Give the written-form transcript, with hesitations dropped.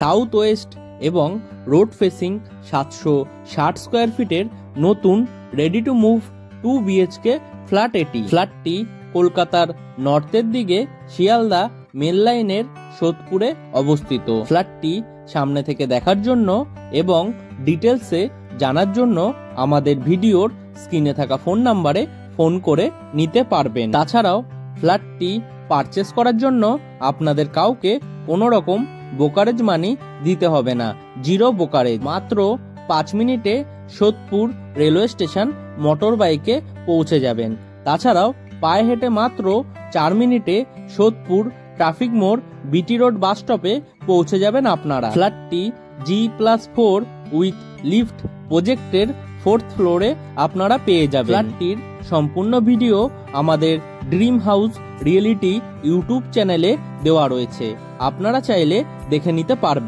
South West এবং road facing 760 square ফিটের নতুন ready to move 2 BHK flat এটি। ফ্ল্যাটটি কলকাতার নর্থের দিকে শিয়ালদা মেল লাইনের সোদপুরে অবস্থিত। ফ্ল্যাটটি সামনে থেকে দেখার জন্য এবং ডিটেলসে জানার জন্য আমাদের ভিডিওর স্ক্রিনে থাকা ফোন নাম্বারে ফোন করে নিতে পারবেন। তাছাড়াও ফ্ল্যাটটি পারচেস করার জন্য আপনাদের কাউকে কোনো রকম ব্রোকারেজ মানি দিতে হবে না, জিরো ব্রোকারেজ। মাত্র 5 মিনিটে সোদপুর রেলওয়ে স্টেশন মোটর বাইকে পৌঁছে যাবেন। তাছাড়াও পায়ে হেঁটে মাত্র 4 মিনিটে সোদপুর ট্রাফিক মোড় বিটি রোড বাস স্টপে পৌঁছে যাবেন আপনারা। ফ্ল্যাটটি G+4 উইথ লিফট প্রজেক্টের 4th ফ্লোরে আপনারা পেয়ে যাবেন। ফ্ল্যাটটির সম্পূর্ণ ভিডিও আমাদের ড্রিম হাউস রিয়েলিটি ইউটিউব চ্যানেলে দেওয়া রয়েছে, আপনারা চাইলে দেখে নিতে পারবেন।